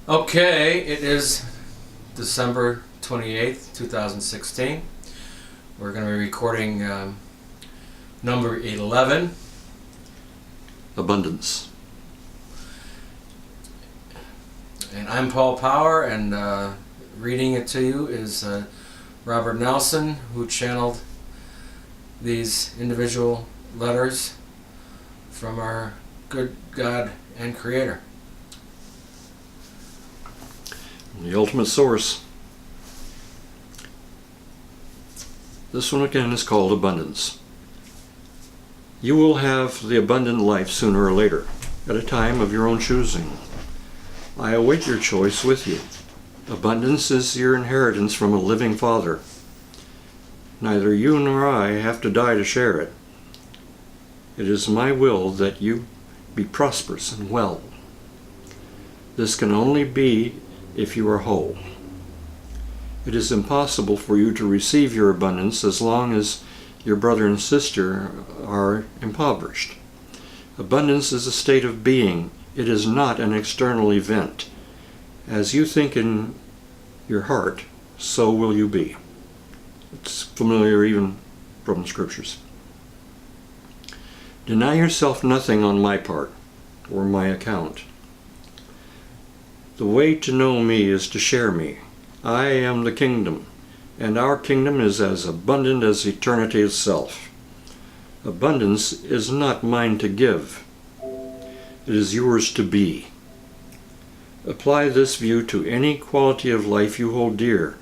Okay, it is December 28th, 2016. We're going to be recording number 11. Abundance. And I'm Paul Power, and reading it to you is Robert Nelson, who channeled these individual letters from our good God and Creator. The ultimate source. This one again is called abundance. You will have the abundant life sooner or later, at a time of your own choosing. I await your choice with you. Abundance is your inheritance from a living Father. Neither you nor I have to die to share it. It is my will that you be prosperous and well. This can only be if you are whole. It is impossible for you to receive your abundance as long as your brother and sister are impoverished. Abundance is a state of being. It is not an external event. As you think in your heart, so will you be. It's familiar even from the scriptures. Deny yourself nothing on my part or my account. The way to know me is to share me. I am the kingdom, and our kingdom is as abundant as eternity itself. Abundance is not mine to give. It is yours to be. Apply this view to any quality of life you hold dear.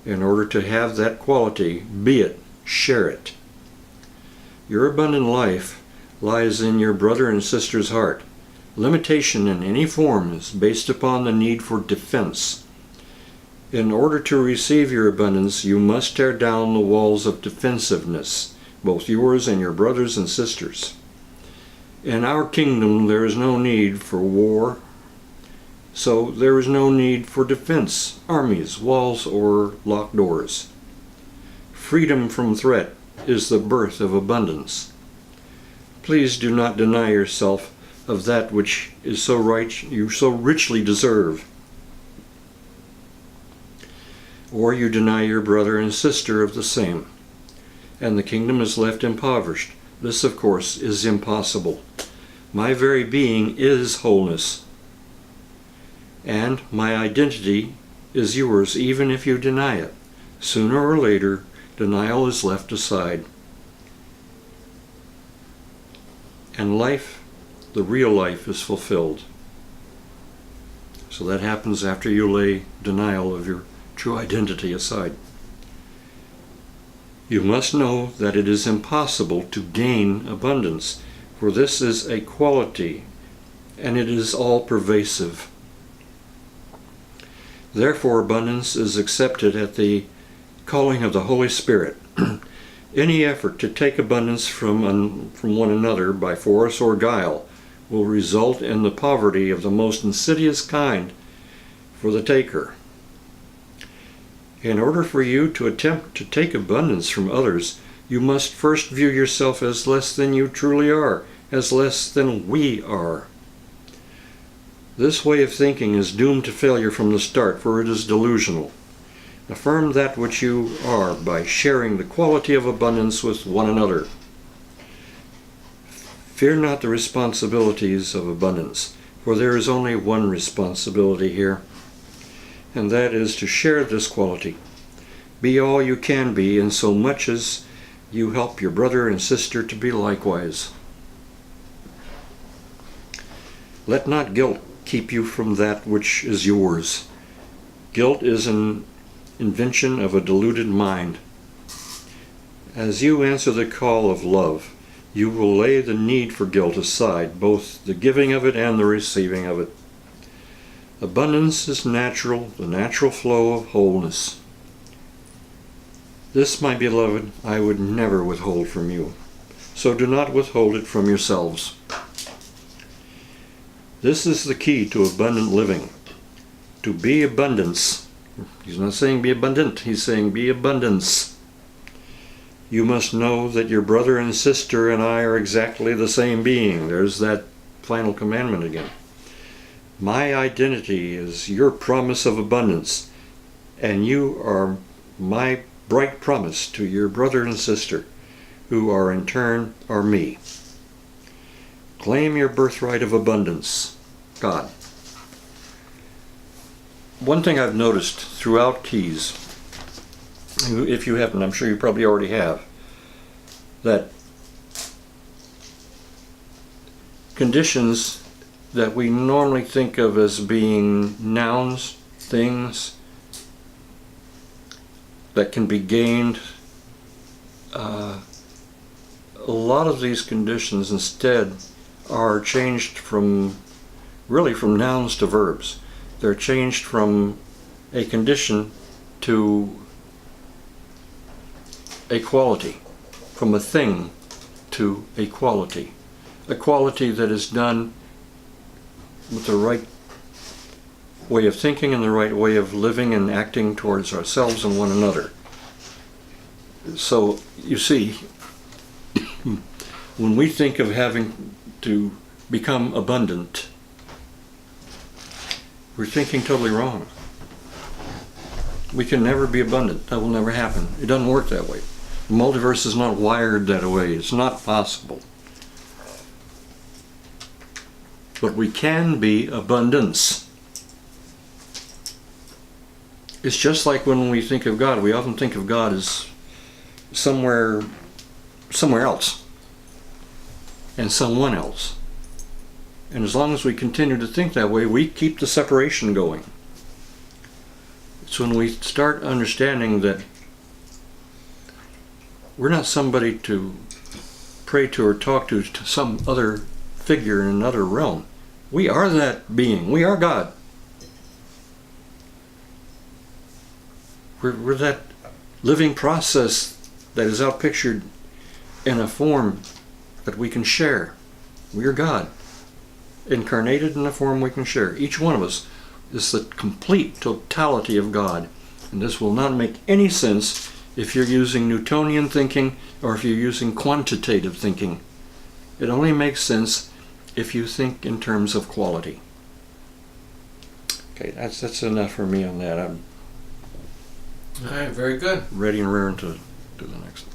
In order to have that quality, be it, share it. Your abundant life lies in your brother and sister's heart. Limitation in any form is based upon the need for defense. In order to receive your abundance, you must tear down the walls of defensiveness, both yours and your brothers and sisters. In our kingdom, there is no need for war, so there is no need for defense, armies, walls, or locked doors. Freedom from threat is the birth of abundance. Please do not deny yourself of that which is so right you so richly deserve. Or you deny your brother and sister of the same, and the kingdom is left impoverished. This, of course, is impossible. My very being is wholeness, and my identity is yours even if you deny it. Sooner or later, denial is left aside. And life, the real life, is fulfilled. So that happens after you lay denial of your true identity aside. You must know that it is impossible to gain abundance, for this is a quality, and it is all pervasive. Therefore, abundance is accepted at the calling of the Holy Spirit. Any effort to take abundance from one another by force or guile will result in the poverty of the most insidious kind for the taker. In order for you to attempt to take abundance from others, you must first view yourself as less than you truly are, as less than we are. This way of thinking is doomed to failure from the start, for it is delusional. Affirm that which you are by sharing the quality of abundance with one another. Fear not the responsibilities of abundance, for there is only one responsibility here, and that is to share this quality. Be all you can be, in so much as you help your brother and sister to be likewise. Let not guilt keep you from that which is yours. Guilt is an invention of a deluded mind. As you answer the call of love, you will lay the need for guilt aside, both the giving of it and the receiving of it. Abundance is natural, the natural flow of wholeness. This, my beloved, I would never withhold from you, so do not withhold it from yourselves. This is the key to abundant living. To be abundance. He's not saying be abundant, he's saying be abundance. You must know that your brother and sister and I are exactly the same being. There's that final commandment again. My identity is your promise of abundance, and you are my bright promise to your brother and sister, who are in turn are me. Claim your birthright of abundance, God. One thing I've noticed throughout Keys, if you haven't, I'm sure you probably already have, that conditions that we normally think of as being nouns, things that can be gained, a lot of these conditions instead are changed from nouns to verbs. They're changed from a condition to a quality, from a thing to a quality that is done with the right way of thinking and the right way of living and acting towards ourselves and one another. So you see, when we think of having to become abundant, we're thinking totally wrong. We can never be abundant. That will never happen. It doesn't work that way. The multiverse is not wired that way. It's not possible. But we can be abundance. It's just like when we think of God. We often think of God as somewhere else and someone else. And as long as we continue to think that way, we keep the separation going. It's when we start understanding that we're not somebody to pray to or talk to some other figure in another realm. We are that being. We are God. We're that living process that is outpictured in a form that we can share. We are God, incarnated in a form we can share. Each one of us is the complete totality of God. And this will not make any sense if you're using Newtonian thinking or if you're using quantitative thinking. It only makes sense if you think in terms of quality. Okay, that's enough for me on that. I'm All right, very good. ready and raring to do the next.